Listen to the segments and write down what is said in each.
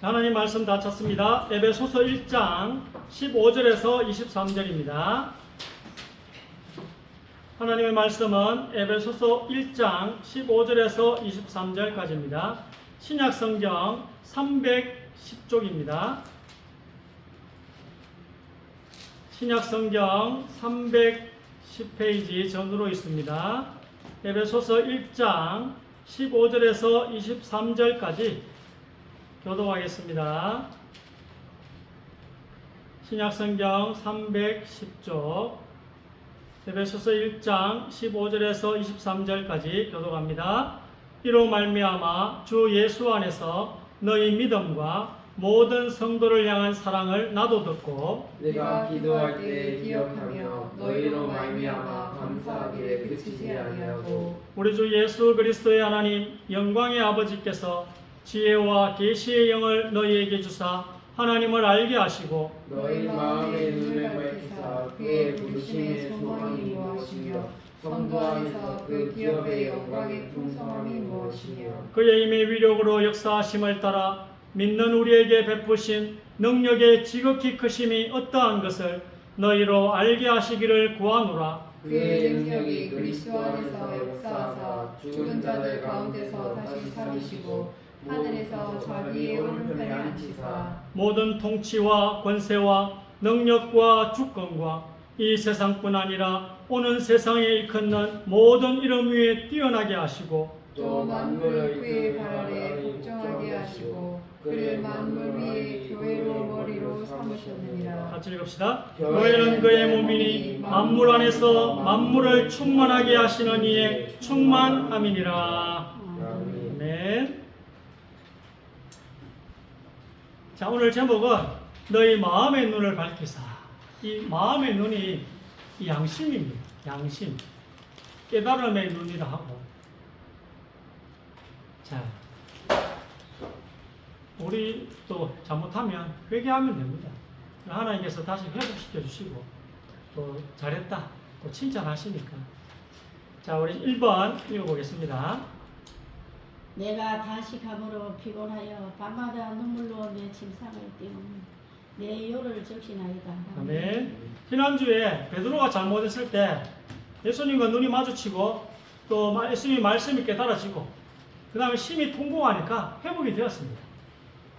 하나님 말씀 다 찾습니다. 에베소서 1장 15절에서 23절입니다. 하나님의 말씀은 에베소서 1장 15절에서 23절까지입니다. 신약성경 310쪽입니다. 신약성경 310페이지 전으로 있습니다. 에베소서 1장 15절에서 23절까지 교독하겠습니다. 신약성경 310쪽 에베소서 1장 15절에서 23절까지 교독합니다. 이로 말미암아 주 예수 안에서 너희 믿음과 모든 성도를 향한 사랑을 나도 듣고 내가 기도할 때 기억하며 너희로 말미암아 감사하기를 그치지 아니하고 우리 주 예수 그리스도의 하나님 영광의 아버지께서 지혜와 계시의 영을 너희에게 주사 하나님을 알게 하시고 너희 마음의 눈을 밝히사 그의 부르심의 소망이 무엇이며 성도 안에서 그 기업의 영광의 풍성함이 무엇이며 그의 힘의 위력으로 역사하심을 따라 믿는 우리에게 베푸신 능력의 지극히 크심이 어떠한 것을 너희로 알게 하시기를 구하노라. 그의 능력이 그리스도 안에서 역사하사 죽은 자들 가운데서 다시 살리시고 하늘에서 자기의 오른편에 앉히사 모든 통치와 권세와 능력과 주권과 이 세상뿐 아니라 오는 세상에 일컫는 모든 이름 위에 뛰어나게 하시고 또 만물을 그의 발 아래 복종하게 하시고 그를 만물 위에 교회로 머리로 삼으셨느니라. 같이 읽읍시다. 교회는 그의 몸이니 만물 안에서 만물을 충만하게 하시는 이의 충만함이니라. 아멘. 자, 오늘 제목은 너희 마음의 눈을 밝히사. 이 마음의 눈이 양심입니다. 양심. 깨달음의 눈이라 하고. 자, 우리 또 잘못하면 회개하면 됩니다. 하나님께서 다시 회복시켜 주시고 또 잘했다 또 칭찬하시니까. 자, 우리 1번 읽어보겠습니다. 내가 다시감으로 피곤하여 밤마다 눈물로 내 침상을 띄우니 내 요를 적시나이다. 아멘. 지난주에 베드로가 잘못했을 때 예수님과 눈이 마주치고 또 예수님 말씀이 깨달아지고 그 다음에 심히 통곡하니까 회복이 되었습니다.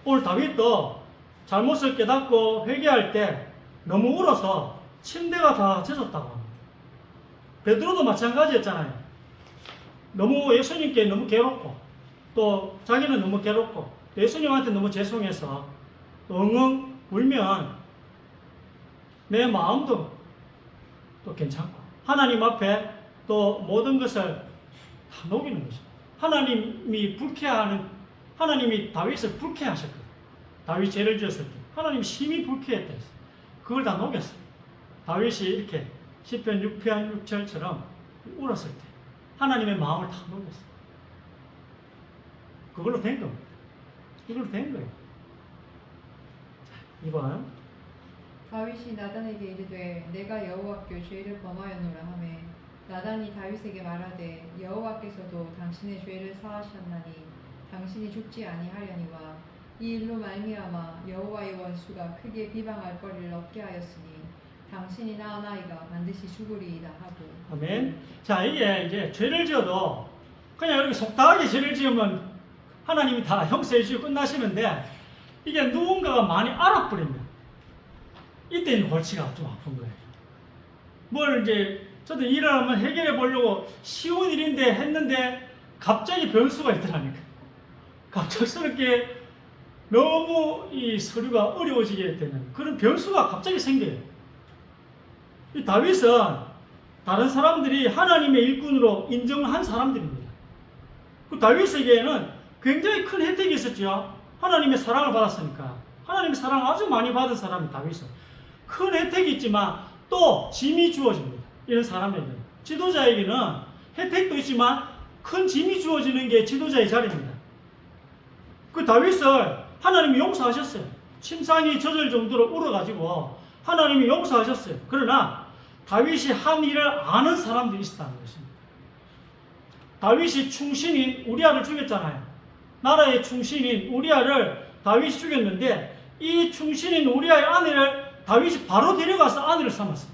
오늘 다윗도 잘못을 깨닫고 회개할 때 너무 울어서 침대가 다 젖었다고 합니다. 베드로도 마찬가지였잖아요. 너무 예수님께 너무 괴롭고 또 자기는 너무 괴롭고 예수님한테 너무 죄송해서 엉엉 울면 내 마음도 또 괜찮고 하나님 앞에 또 모든 것을 다 녹이는 것입니다. 하나님이 불쾌하는 하나님이 다윗을 불쾌하셨거든요. 다윗 죄를 지었을 때 하나님이 심히 불쾌했다 했어요. 그걸 다 녹였어요. 다윗이 이렇게 시편 6편 6절처럼 울었을 때 하나님의 마음을 다 녹였어요. 그걸로 된 겁니다. 이걸로 된 거예요. 자, 2번. 다윗이 나단에게 이르되 내가 여호와께 죄를 범하였노라 하매 나단이 다윗에게 말하되 여호와께서도 당신의 죄를 사하셨나니 당신이 죽지 아니하려니와 이 일로 말미암아 여호와의 원수가 크게 비방할 거리를 얻게 하였으니 당신이 낳은 아이가 반드시 죽으리이다 하고. 아멘. 자, 이게 이제 죄를 지어도 그냥 이렇게 속닥하게 죄를 지으면 하나님이 다 형서해 주시고 끝나시는데 이게 누군가가 많이 알아버리면 이때는 골치가 좀 아픈 거예요. 뭘 이제 저도 일을 하면 해결해 보려고 쉬운 일인데 했는데 갑자기 변수가 있더라니까. 갑작스럽게 너무 이 서류가 어려워지게 되는 그런 변수가 갑자기 생겨요. 이 다윗은 다른 사람들이 하나님의 일꾼으로 인정한 사람들입니다. 그 다윗에게는 굉장히 큰 혜택이 있었죠. 하나님의 사랑을 받았으니까. 하나님의 사랑을 아주 많이 받은 사람이 다윗은. 큰 혜택이 있지만 또 짐이 주어집니다. 이런 사람에게는. 지도자에게는 혜택도 있지만 큰 짐이 주어지는 게 지도자의 자리입니다. 그 다윗을 하나님이 용서하셨어요. 침상이 젖을 정도로 울어가지고 하나님이 용서하셨어요. 그러나 다윗이 한 일을 아는 사람들이 있었다는 것입니다. 다윗이 충신인 우리아를 죽였잖아요. 나라의 충신인 우리아를 다윗이 죽였는데 이 충신인 우리아의 아내를 다윗이 바로 데려가서 아내를 삼았어요.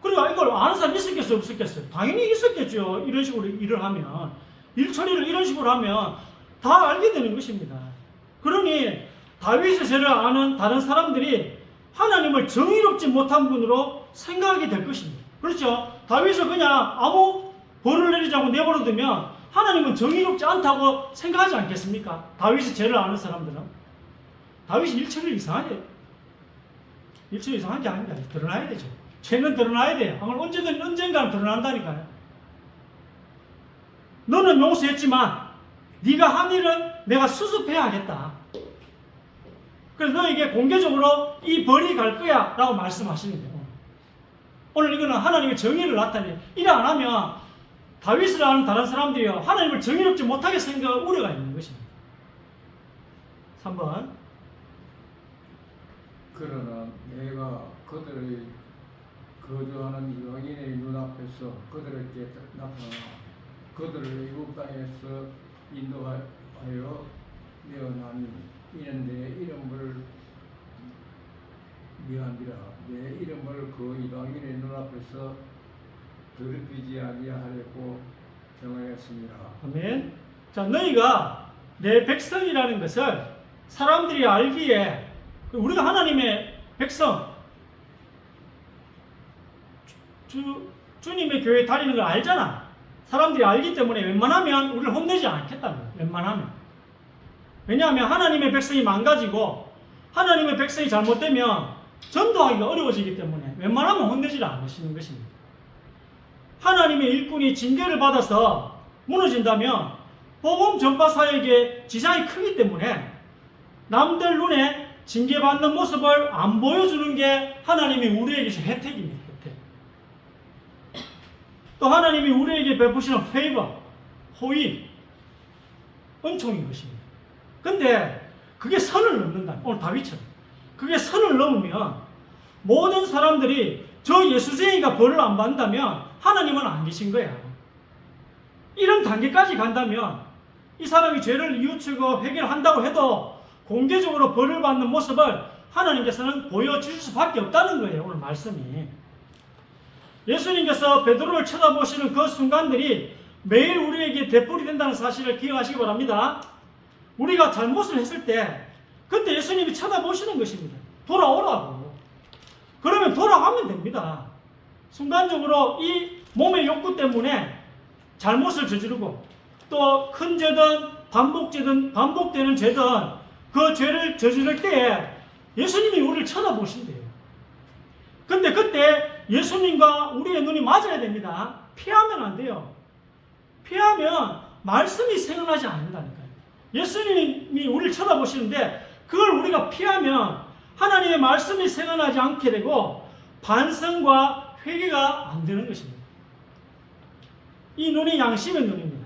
그러니까 이걸 아는 사람 있었겠어요, 없었겠어요? 당연히 있었겠죠. 이런 식으로 일을 하면, 일 처리를 이런 식으로 하면 다 알게 되는 것입니다. 그러니 다윗의 죄를 아는 다른 사람들이 하나님을 정의롭지 못한 분으로 생각하게 될 것입니다. 그렇죠? 다윗을 그냥 아무 벌을 내리지 않고 내버려두면 하나님은 정의롭지 않다고 생각하지 않겠습니까? 다윗의 죄를 아는 사람들은. 다윗이 일처리를 이상하게, 일처리 이상한 게 아닙니다. 드러나야 되죠. 죄는 드러나야 돼요. 언젠가는 드러난다니까요. 너는 용서했지만 네가 한 일은 내가 수습해야 하겠다. 그래서 너에게 공개적으로 이 벌이 갈 거야 라고 말씀하시는 거예요. 오늘 이거는 하나님의 정의를 나타내요. 이래 안 하면 다윗을 아는 다른 사람들이요, 하나님을 정의롭지 못하게 생각할 우려가 있는 것입니다. 3번. 그러나 내가 그들의 거주하는 이방인의 눈앞에서 그들에게 나타나 그들을 애굽 땅에서 인도하여 내어나니 이는 내 이름을 미안하리라. 내 이름을 그 이방인의 눈앞에서 더럽히지 아니하려고 정하였습니다. 아멘. 자, 너희가 내 백성이라는 것을 사람들이 알기에, 우리가 하나님의 백성, 주님의 교회에 다니는 걸 알잖아. 사람들이 알기 때문에 웬만하면 우리를 혼내지 않겠다는 거예요. 웬만하면. 왜냐하면 하나님의 백성이 망가지고 하나님의 백성이 잘못되면 전도하기가 어려워지기 때문에 웬만하면 혼내지를 않으시는 것입니다. 하나님의 일꾼이 징계를 받아서 무너진다면 복음 전파 사역에 지장이 크기 때문에 남들 눈에 징계받는 모습을 안 보여주는 게 하나님이 우리에게서 혜택입니다. 혜택. 또 하나님이 우리에게 베푸시는 페이버, 호의, 은총인 것입니다. 근데 그게 선을 넘는다. 오늘 다윗처럼. 그게 선을 넘으면 모든 사람들이 저 예수쟁이가 벌을 안 받는다면 하나님은 안 계신 거야. 이런 단계까지 간다면 이 사람이 죄를 뉘우치고 회개한다고 해도 공개적으로 벌을 받는 모습을 하나님께서는 보여주실 수밖에 없다는 거예요. 오늘 말씀이. 예수님께서 베드로를 쳐다보시는 그 순간들이 매일 우리에게 되풀이 된다는 사실을 기억하시기 바랍니다. 우리가 잘못을 했을 때 그때 예수님이 쳐다보시는 것입니다. 돌아오라고. 그러면 돌아가면 됩니다. 순간적으로 이 몸의 욕구 때문에 잘못을 저지르고 또 큰 죄든 반복되는 죄든 그 죄를 저지를 때에 예수님이 우리를 쳐다보신대요. 근데 그때 예수님과 우리의 눈이 맞아야 됩니다. 피하면 안 돼요. 피하면 말씀이 생각나지 않는다니까요. 예수님이 우리를 쳐다보시는데 그걸 우리가 피하면 하나님의 말씀이 생각나지 않게 되고 반성과 회개가 안 되는 것입니다. 이 눈이 양심의 눈입니다.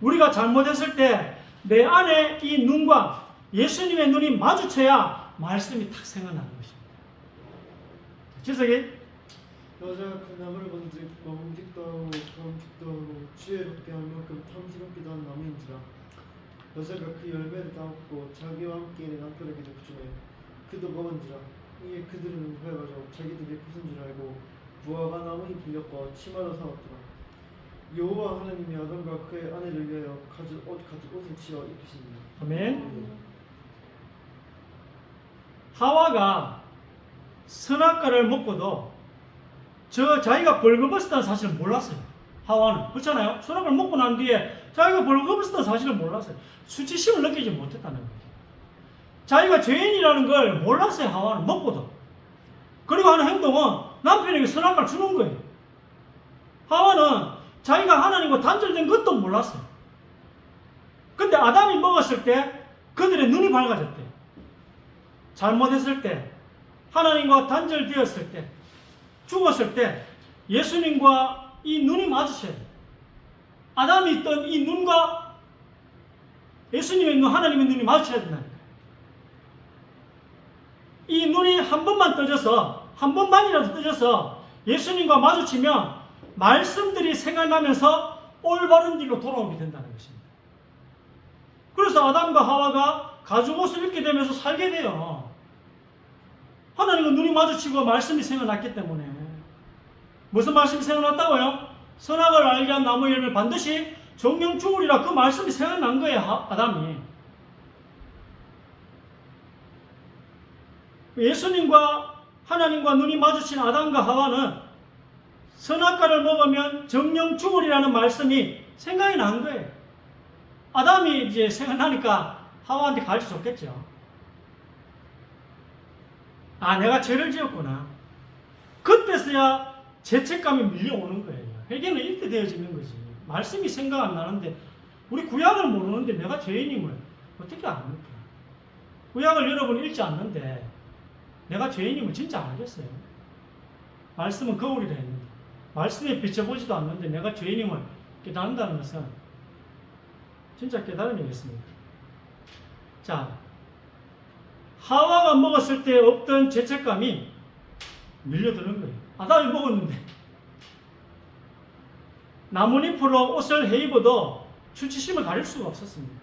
우리가 잘못했을 때 내 안에 이 눈과 예수님의 눈이 마주쳐야 말씀이 탁 생각나는 것입니다. 지석이 여자가 그 나무를 본즉 먹음직도 하고 범직도 하고 주의롭게 할 만큼 탐스럽기도 한 나무인지라. 여자가 그 열매를 따먹고 자기와 함께 있는 남편에게도 주매 그도 먹은지라. 이에 그들은 밝아져 자기들이 벗은 줄 알고 무화과 나무 잎을 엮어 치마로 삼았더라. 여호와 하나님이 아담과 그의 아내를 위하여 가죽 옷을 지어 입히시니라. 아멘. 하와가 선악과를 먹고도 자기가 벌거벗었다는 사실을 몰랐어요. 하와는. 그렇잖아요. 선악과를 먹고 난 뒤에 자기가 벌거벗었다는 사실을 몰랐어요. 수치심을 느끼지 못했다는 거예요. 자기가 죄인이라는 걸 몰랐어요. 하와는. 먹고도. 그리고 하는 행동은 남편에게 선악과를 주는 거예요. 하와는 자기가 하나님과 단절된 것도 몰랐어요. 근데 아담이 먹었을 때 그들의 눈이 밝아졌대요. 잘못했을 때, 하나님과 단절되었을 때, 죽었을 때 예수님과 이 눈이 마주쳐요. 아담이 있던 이 눈과 예수님의 눈, 하나님의 눈이 마주쳐야 된다니까요. 이 눈이 한 번만 떠져서, 한 번만이라도 떠져서 예수님과 마주치면 말씀들이 생각나면서 올바른 길로 돌아오게 된다는 것입니다. 그래서 아담과 하와가 가죽 옷을 입게 되면서 살게 돼요. 하나님과 눈이 마주치고 말씀이 생겨났기 때문에. 무슨 말씀이 생겨났다고요? 선악을 알게 한 나무 열매 반드시 정령 죽으리라. 그 말씀이 생각난 거예요, 아담이. 예수님과 하나님과 눈이 마주친 아담과 하와는 선악과를 먹으면 정령 죽으리라는 말씀이 생각이 난 거예요. 아담이 이제 생각나니까 하와한테 가르쳐 줬겠죠. 아, 내가 죄를 지었구나. 그때서야 죄책감이 밀려오는 거예요. 회개는 이때 되어지는 거지. 말씀이 생각 안 나는데, 우리 구약을 모르는데 내가 죄인임을 어떻게 압니까? 구약을 여러분 읽지 않는데 내가 죄인임을 진짜 알겠어요. 말씀은 거울이라 했는데, 말씀에 비춰보지도 않는데 내가 죄인임을 깨닫는다는 것은 진짜 깨달음이겠습니다. 자, 하와가 먹었을 때 없던 죄책감이 밀려드는 거예요. 아담이 먹었는데 나뭇잎으로 옷을 헤입어도 수치심을 가릴 수가 없었습니다.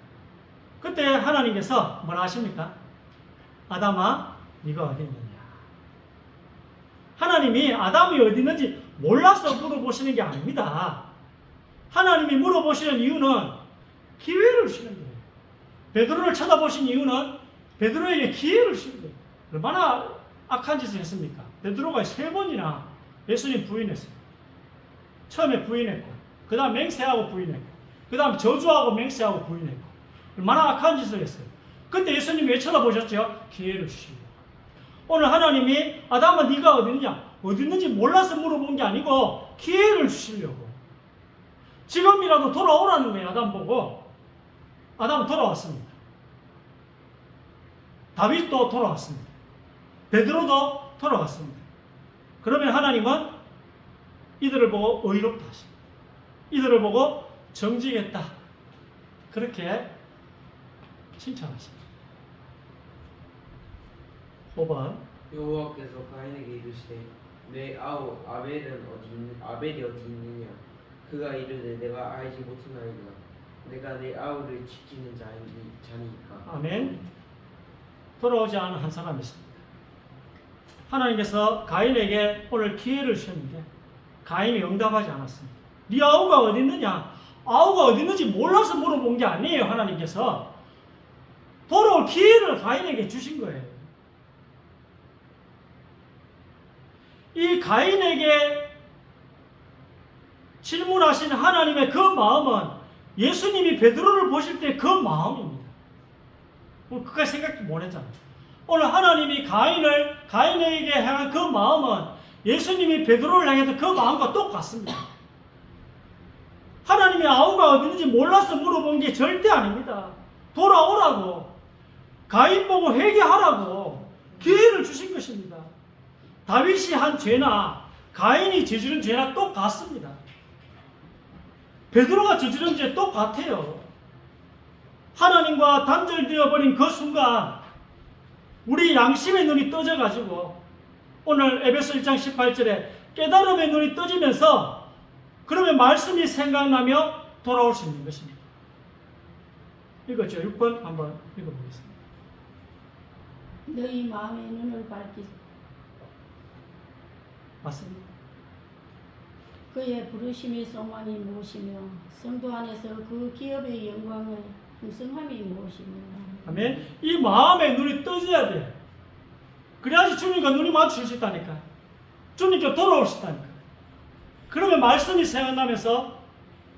그때 하나님께서 뭐라 하십니까? 아담아, 네가 어디 있느냐? 하나님이 아담이 어디 있는지 몰라서 물어보시는 게 아닙니다. 하나님이 물어보시는 이유는 기회를 주시는 거예요. 베드로를 쳐다보신 이유는 베드로에게 기회를 주시는 거예요. 얼마나 악한 짓을 했습니까? 베드로가 3번이나 예수님 부인했어요. 처음에 부인했고, 그 다음 맹세하고 부인했고, 그 다음 저주하고 맹세하고 부인했고, 얼마나 악한 짓을 했어요. 그때 예수님이 왜 쳐다보셨죠? 기회를 주시고. 오늘 하나님이 아담아 네가 어디 있느냐? 어디 있는지 몰라서 물어본 게 아니고 기회를 주시려고. 지금이라도 돌아오라는 거예요. 아담 보고. 아담은 돌아왔습니다. 다윗도 돌아왔습니다. 베드로도 돌아왔습니다. 그러면 하나님은 이들을 보고 의롭다 하십니다. 이들을 보고 정직했다. 그렇게 칭찬하십니다. 5번. 여호와께서 가인에게 이르시되 내 아우 아벨이 어디 있느냐? 그가 이르되 내가 알지 못하나이다. 내가 내 아우를 지키는 자니까. 아멘. 돌아오지 않은 한 사람이 있습니다. 하나님께서 가인에게 오늘 기회를 주셨는데 가인이 응답하지 않았습니다. 네 아우가 어디 있느냐? 아우가 어디 있는지 몰라서 물어본 게 아니에요. 하나님께서 돌아올 기회를 가인에게 주신 거예요. 이 가인에게 질문하신 하나님의 그 마음은 예수님이 베드로를 보실 때 그 마음입니다. 오늘 그까지 생각도 못 했잖아요. 오늘 하나님이 가인에게 향한 그 마음은 예수님이 베드로를 향했던 그 마음과 똑같습니다. 하나님이 아우가 어디 있는지 몰라서 물어본 게 절대 아닙니다. 돌아오라고, 가인 보고 회개하라고 기회를 주신 것입니다. 다윗이 한 죄나 가인이 저지른 죄나 똑같습니다. 베드로가 저지른 죄 똑같아요. 하나님과 단절되어 버린 그 순간 우리 양심의 눈이 떠져가지고 오늘 에베소 1장 18절에 깨달음의 눈이 떠지면서 그러면 말씀이 생각나며 돌아올 수 있는 것입니다. 읽었죠? 6번 한번 읽어보겠습니다. 너희 마음의 눈을 밝히 맞습니다. 그의 부르심의 소망이 무엇이며 성도 안에서 그 기업의 영광의 풍성함이 무엇이며. 아멘. 이 마음의 눈이 떠져야 돼. 그래야지 주님과 눈이 마주칠 수 있다니까. 주님께 돌아올 수 있다니까. 그러면 말씀이 생각나면서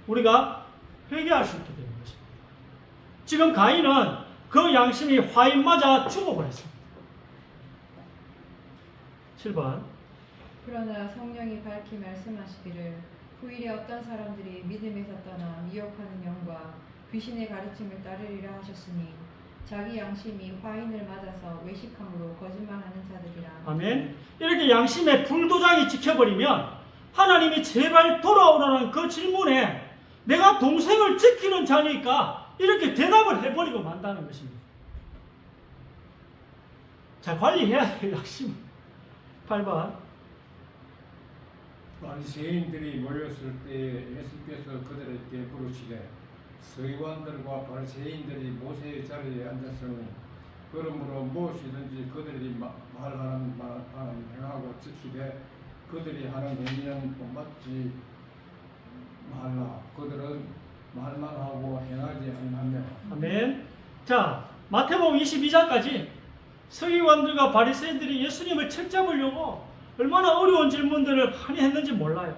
우리가 회개할 수 있게 되는 것입니다. 지금 가인은 그 양심이 화인 맞아 죽어버렸습니다. 7번. 그러나 성령이 밝히 말씀하시기를 후일에 어떤 사람들이 믿음에서 떠나 미혹하는 영과 귀신의 가르침을 따르리라 하셨으니 자기 양심이 화인을 맞아서 외식함으로 거짓말하는 자들이라. 아멘. 이렇게 양심의 불도장이 찍혀버리면 하나님이 제발 돌아오라는 그 질문에 내가 동생을 지키는 자니까 이렇게 대답을 해버리고 만다는 것입니다. 자, 관리해야 돼요. 양심. 8번. 바리새인들이 모였을 때 예수께서 그들에게 부르시되 서기관들과 바리새인들이 모세의 자리에 앉았으니 그러므로 무엇이든지 그들이 말하는 바는 행하고 지키되 그들이 하는 행위는 본받지 말라. 그들은 말만 하고 행하지 아니하며. 아멘. 자, 마태복음 22장까지 서기관들과 바리새인들이 예수님을 책잡으려고 얼마나 어려운 질문들을 많이 했는지 몰라요.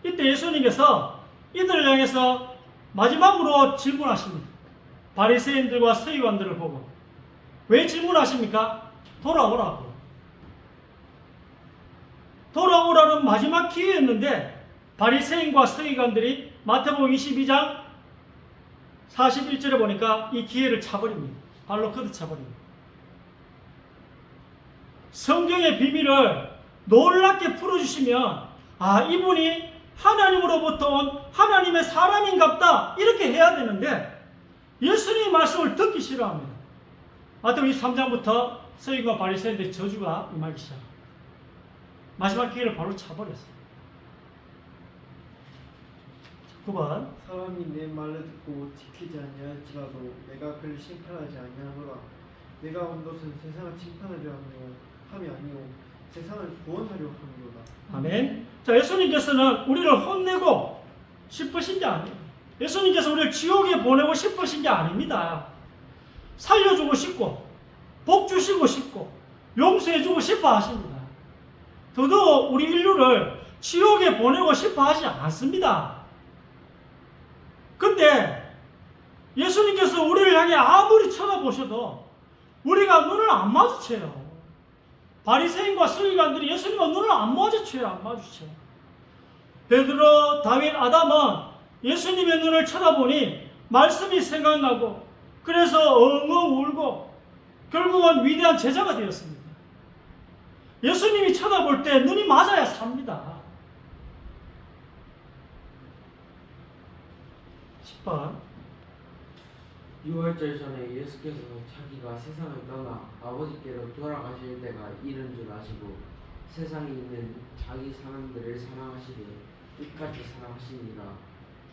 이때 예수님께서 이들을 향해서 마지막으로 질문하십니다. 바리새인들과 서기관들을 보고 왜 질문하십니까? 돌아오라고. 돌아오라는 마지막 기회였는데 바리새인과 서기관들이 마태복음 22장 41절에 보니까 이 기회를 차버립니다. 발로 걷어차버립니다. 성경의 비밀을 놀랍게 풀어주시면 아, 이분이 하나님으로부터 온 하나님의 사람인갑다 이렇게 해야 되는데 예수님의 말씀을 듣기 싫어합니다. 마태복음 23장부터 서기관 바리새인들의 저주가 임하기 시작합니다. 마지막 기회를 발로 차버렸어요. 9번 사람이 내 말을 듣고 지키지 아니할지라도 내가 그를 심판하지 아니하노라. 내가 온 것은 세상을 심판하려 함이 아니오 세상을 구원하려 함이로다. 아멘. 자, 예수님께서는 우리를 혼내고 싶으신 게 아니에요. 예수님께서 우리를 지옥에 보내고 싶으신 게 아닙니다. 살려주고 싶고 복 주시고 싶고 용서해주고 싶어 하십니다. 더더욱 우리 인류를 지옥에 보내고 싶어 하지 않습니다. 근데 예수님께서 우리를 향해 아무리 쳐다보셔도 우리가 눈을 안 마주쳐요. 바리새인과 서기관들이 예수님과 눈을 안 마주쳐요. 안 마주쳐요. 베드로, 다윗, 아담은 예수님의 눈을 쳐다보니 말씀이 생각나고 그래서 엉엉 울고 결국은 위대한 제자가 되었습니다. 예수님이 쳐다볼 때 눈이 맞아야 삽니다. 10번 6월절 전에 예수께서 자기가 세상을 떠나 아버지께로 돌아가실 때가 이른 줄 아시고 세상에 있는 자기 사람들을 사랑하시되 끝까지 사랑하시니라.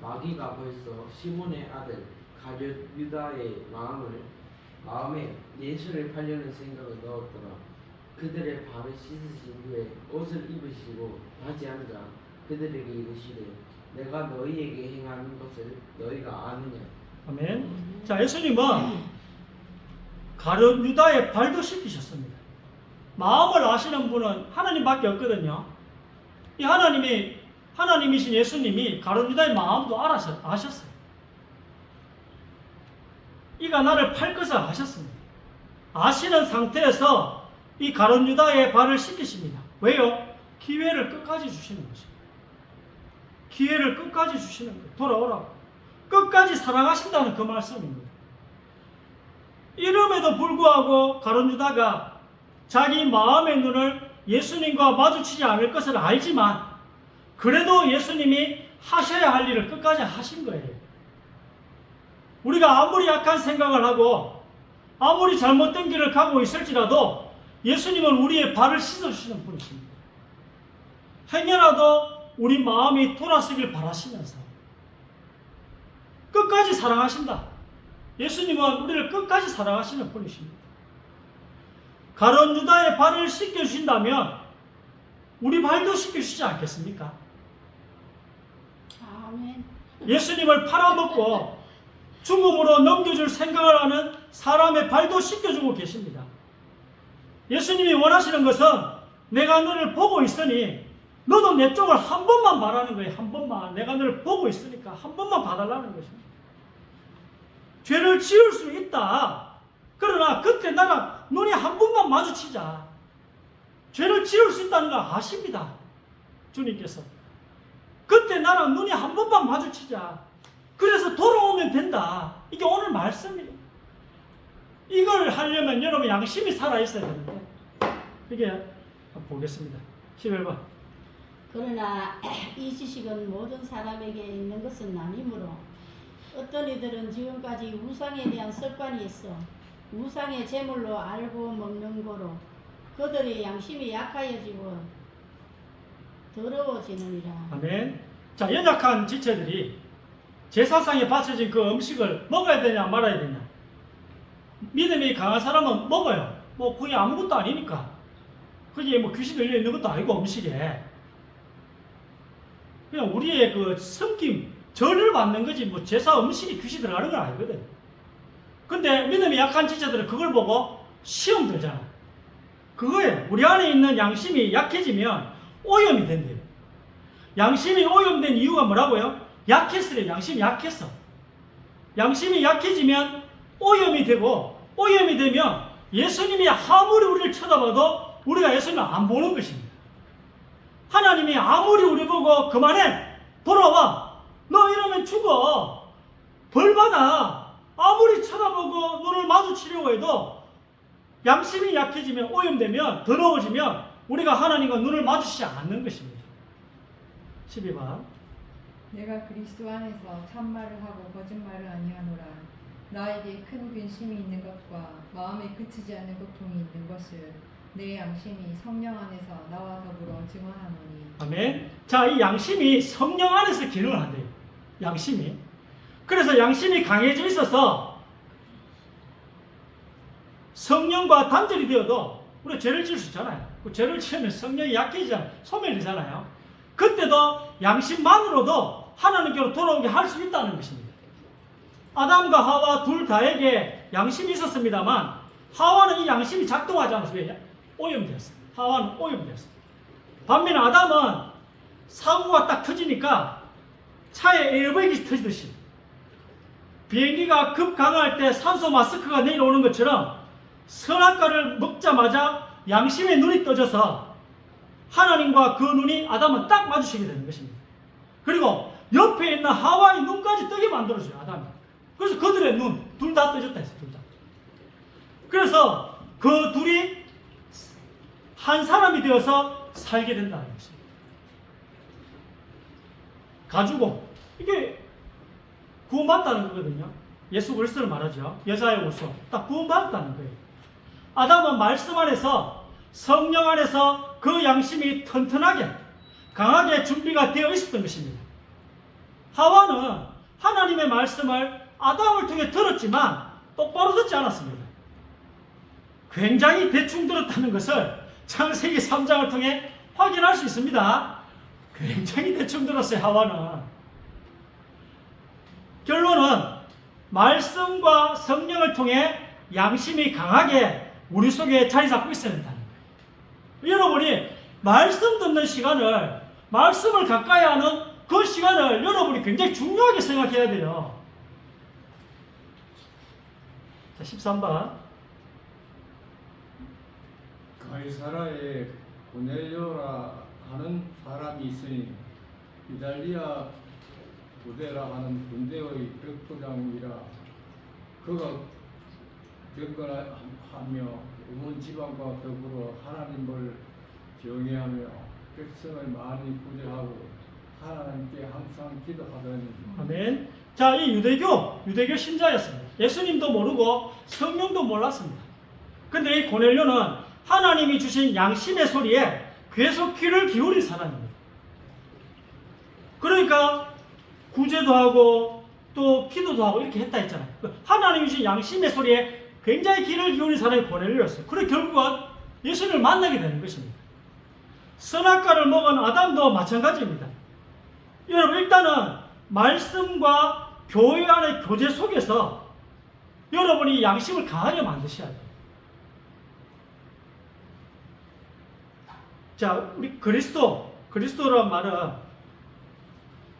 마귀가 벌써 시몬의 아들 가룟 유다의 마음에 예수를 팔려는 생각을 넣었더라. 그들의 발을 씻으신 후에 옷을 입으시고 바지 앉아 그들에게 이르시되 내가 너희에게 행하는 것을 너희가 아느냐. 아멘. 자, 예수님은 가룟 유다의 발도 씻기셨습니다. 마음을 아시는 분은 하나님밖에 없거든요. 이 하나님이신 예수님이 가룟 유다의 마음도 아셨어요. 이가 나를 팔 것을 아셨습니다. 아시는 상태에서 이 가룟 유다의 발을 씻기십니다. 왜요? 기회를 끝까지 주시는 것입니다. 기회를 끝까지 주시는 거예요. 돌아오라고. 끝까지 사랑하신다는 그 말씀입니다. 이름에도 불구하고 가룟 유다가 자기 마음의 눈을 예수님과 마주치지 않을 것을 알지만 그래도 예수님이 하셔야 할 일을 끝까지 하신 거예요. 우리가 아무리 약한 생각을 하고 아무리 잘못된 길을 가고 있을지라도 예수님은 우리의 발을 씻어주시는 분이십니다. 행여라도 우리 마음이 돌아서길 바라시면서 끝까지 사랑하신다. 예수님은 우리를 끝까지 사랑하시는 분이십니다. 가룟 유다의 발을 씻겨주신다면 우리 발도 씻겨주시지 않겠습니까? 아멘. 예수님을 팔아먹고 죽음으로 넘겨줄 생각을 하는 사람의 발도 씻겨주고 계십니다. 예수님이 원하시는 것은 내가 너를 보고 있으니 너도 내 쪽을 한 번만 바라는 거예요. 한 번만. 내가 너를 보고 있으니까 한 번만 봐달라는 것입니다. 죄를 지을 수 있다. 그러나 그때 나랑 눈이 한 번만 마주치자. 죄를 지을 수 있다는 걸 아십니다. 주님께서. 그때 나랑 눈이 한 번만 마주치자. 그래서 돌아오면 된다. 이게 오늘 말씀이에요. 이걸 하려면 여러분 양심이 살아있어야 되는데 이게 한번 보겠습니다. 11번. 그러나 이 지식은 모든 사람에게 있는 것은 아니므로 어떤 이들은 지금까지 우상에 대한 습관이 있어 우상의 제물로 알고 먹는 거로 그들의 양심이 약하여지고 더러워지느니라. 아멘. 자, 연약한 지체들이 제사상에 바쳐진 그 음식을 먹어야 되냐 말아야 되냐. 믿음이 강한 사람은 먹어요. 뭐 그게 아무것도 아니니까. 그게 뭐 귀신 들려 있는 것도 아니고 음식에. 그냥 우리의 그 섬김, 절을 받는 거지 뭐 제사 음식이 귀신 들어가는 건 아니거든. 근데 믿음이 약한 지체들은 그걸 보고 시험 들잖아. 그거에 우리 안에 있는 양심이 약해지면 오염이 된대요. 양심이 오염된 이유가 뭐라고요? 약했어요. 양심이 약했어. 양심이 약해지면 오염이 되고, 오염이 되면 예수님이 아무리 우리를 쳐다봐도 우리가 예수님을 안 보는 것입니다. 하나님이 아무리 우리 보고 그만해, 돌아와, 너 이러면 죽어, 벌받아, 아무리 쳐다보고 눈을 마주치려고 해도 양심이 약해지면, 오염되면, 더러워지면 우리가 하나님과 눈을 마주치지 않는 것입니다. 12번. 내가 그리스도 안에서 참말을 하고 거짓말을 아니하노라. 나에게 큰 근심이 있는 것과 마음에 그치지 않는 고통이 있는 것을 내 양심이 성령 안에서 나와 더불어 증언하노니. 아멘. 자, 이 양심이 성령 안에서 기능을 한대요. 양심이. 그래서 양심이 강해져 있어서 성령과 단절이 되어도 우리가 죄를 지을 수 있잖아요. 그 죄를 지으면 성령이 약해지잖아요. 소멸되잖아요. 그때도 양심만으로도 하나님께로 돌아오게 할 수 있다는 것입니다. 아담과 하와 둘 다에게 양심이 있었습니다만 하와는 이 양심이 작동하지 않았어요. 오염되었어요. 하와는 오염되었어요. 반면에 아담은 사고가 딱 터지니까 차에 에어백이 터지듯이 비행기가 급강할 때 산소 마스크가 내려오는 것처럼 선악과를 먹자마자 양심의 눈이 떠져서 하나님과 그 눈이 아담은 딱 마주치게 되는 것입니다. 그리고 옆에 있는 하와의 눈까지 뜨게 만들어줘요. 아담이. 그래서 그들의 눈 둘 다 떠졌다 했어요. 둘 다. 그래서 그 둘이 한 사람이 되어서 살게 된다는 것입니다. 가지고 이게 구원받다는 거거든요. 예수 그리스도를 말하죠. 여자의 옷으로 딱 구원받았다는 거예요. 아담은 말씀 안에서 성령 안에서 그 양심이 튼튼하게 강하게 준비가 되어 있었던 것입니다. 하와는 하나님의 말씀을 아담을 통해 들었지만 똑바로 듣지 않았습니다. 굉장히 대충 들었다는 것을 창세기 3장을 통해 확인할 수 있습니다. 굉장히 대충 들었어요. 하와는. 결론은 말씀과 성령을 통해 양심이 강하게 우리 속에 자리 잡고 있어야 된다는 거예요. 여러분이 말씀 듣는 시간을, 말씀을 가까이 하는 그 시간을 여러분이 굉장히 중요하게 생각해야 돼요. 자, 13번. 가이사라에 고넬료라 하는 사람이 있으니 이달리아 부대라 하는 군대의 백부장이라. 그가 경건하며 온 지방과 더불어 하나님을 경외하며 백성을 많이 구제하고 하나님께 항상 기도하더니. 아멘. 자, 이 유대교 신자였습니다. 예수님도 모르고 성령도 몰랐습니다. 근데 이 고넬료는 하나님이 주신 양심의 소리에 계속 귀를 기울인 사람입니다. 그러니까 구제도 하고 또 기도도 하고 이렇게 했다 했잖아요. 하나님이 주신 양심의 소리에 굉장히 귀를 기울인 사람이 고넬료였어요. 그래 결국은 예수님을 만나게 되는 것입니다. 선악과를 먹은 아담도 마찬가지입니다. 여러분 일단은 말씀과 교회 안의 교제 속에서 여러분이 양심을 강하게 만드셔야 돼요. 자, 우리 그리스도란 말은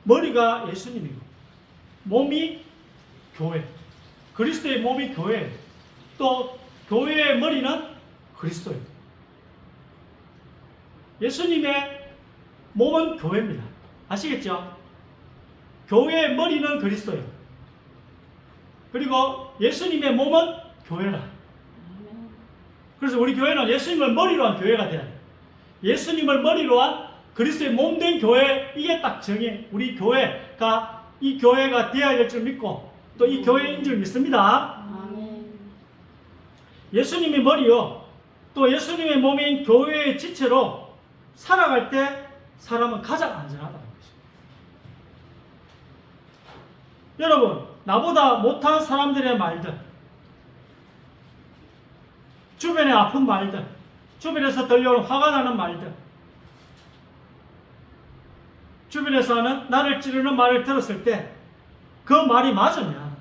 머리가 예수님이고 몸이 교회. 그리스도의 몸이 교회예요. 또 교회의 머리는 그리스도예요. 예수님의 몸은 교회입니다. 아시겠죠? 교회의 머리는 그리스도예요. 그리고 예수님의 몸은 교회라. 그래서 우리 교회는 예수님을 머리로 한 교회가 돼야 돼요. 예수님을 머리로 한 그리스도의 몸된 교회, 이게 딱 정의, 우리 교회가 이 교회가 되어야 될 줄 믿고 또 이 교회인 줄 믿습니다. 아멘. 예수님이 머리요, 또 예수님의 몸인 교회의 지체로 살아갈 때 사람은 가장 안전하다는 것입니다. 여러분, 나보다 못한 사람들의 말들, 주변의 아픈 말들, 주변에서 들려오는 화가 나는 말들, 주변에서 하는 나를 찌르는 말을 들었을 때 그 말이 맞으면,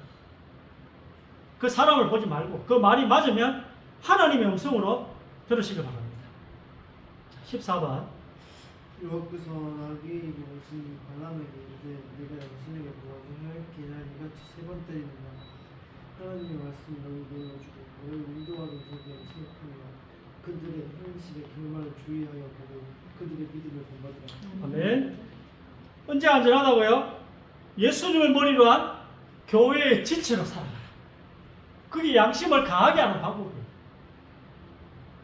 그 사람을 보지 말고 그 말이 맞으면 하나님의 음성으로 들으시기 바랍니다. 14번. 여호와께서 나에게 이르시니 발람에게 이르되 내가 당신에게 무엇을 하였기에 이같이 3번 때리느냐. 하나님의 말씀을 너희에게 읽어주고 너를 인도하던 자들을 생각하며 그들의 행실의 결말을 주의하여 보고 그들의 믿음을 본받으라. 아멘. 언제 안전하다고요? 예수님을 머리로 한 교회의 지체로 살아라. 그게 양심을 강하게 하는 방법이에요.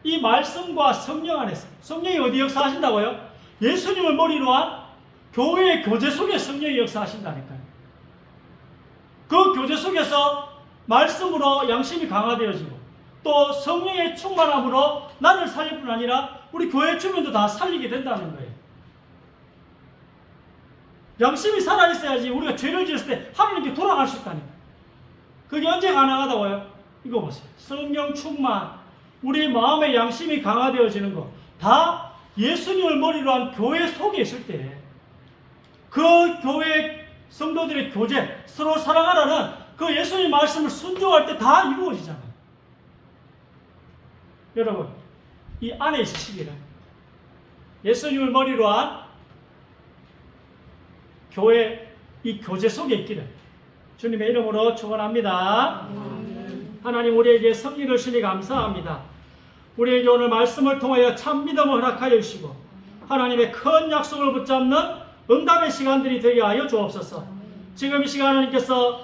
이 말씀과 성령 안에서, 성령이 어디 역사하신다고요? 예수님을 머리로 한 교회의 교제 속에 성령이 역사하신다니까요. 그 교제 속에서 말씀으로 양심이 강화되어지고 또 성령의 충만함으로 나를 살릴 뿐 아니라 우리 교회 주민도 다 살리게 된다는 거예요. 양심이 살아있어야지 우리가 죄를 지었을 때 하나님께 돌아갈 수 있다니까. 그게 언제 가능하다고요? 이거 보세요. 성령 충만, 우리 마음의 양심이 강화되어지는 거, 다 예수님을 머리로 한 교회 속에 있을 때, 그 교회 성도들의 교제, 서로 사랑하라는 그 예수님 말씀을 순종할 때 다 이루어지잖아요. 여러분, 이 안에 있으시기를 예수님을 머리로 한 교회 이 교제 속에 있기를 주님의 이름으로 축원합니다. 하나님, 우리에게 성령을 주시니 감사합니다. 우리에게 오늘 말씀을 통하여 참 믿음을 허락하여 주시고 하나님의 큰 약속을 붙잡는 응답의 시간들이 되게 하여 주옵소서. 지금 이 시간 하나님께서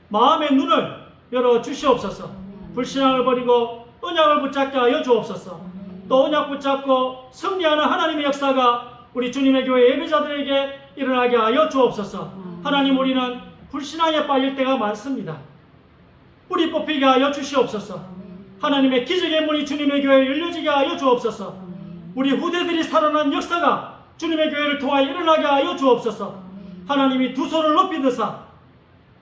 마음의 눈을 열어 주시옵소서. 불신앙을 버리고 언약을 붙잡게 하여 주옵소서. 또 언약 붙잡고 승리하는 하나님의 역사가 우리 주님의 교회 예배자들에게 일어나게 하여 주옵소서. 하나님, 우리는 불신앙에 빠질 때가 많습니다. 뿌리 뽑히게 하여 주시옵소서. 하나님의 기적의 문이 주님의 교회에 열려지게 하여 주옵소서. 우리 후대들이 살아난 역사가 주님의 교회를 통하여 일어나게 하여 주옵소서. 하나님이 두 손을 높이 드사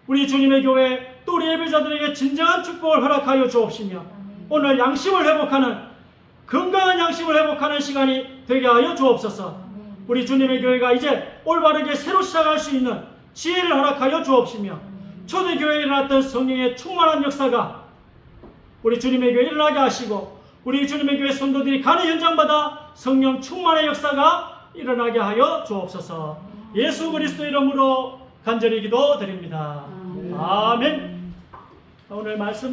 우리 주님의 교회 또 우리 예배자들에게 진정한 축복을 허락하여 주옵시며 오늘 양심을 회복하는, 건강한 양심을 회복하는 시간이 되게 하여 주옵소서. 우리 주님의 교회가 이제 올바르게 새로 시작할 수 있는 지혜를 허락하여 주옵시며 초대교회에 일어났던 성령의 충만한 역사가 우리 주님의 교회에 일어나게 하시고 우리 주님의 교회 성도들이 가는 현장마다 성령 충만의 역사가 일어나게 하여 주옵소서. 예수 그리스도 이름으로 간절히 기도드립니다. 아멘. 오늘 말씀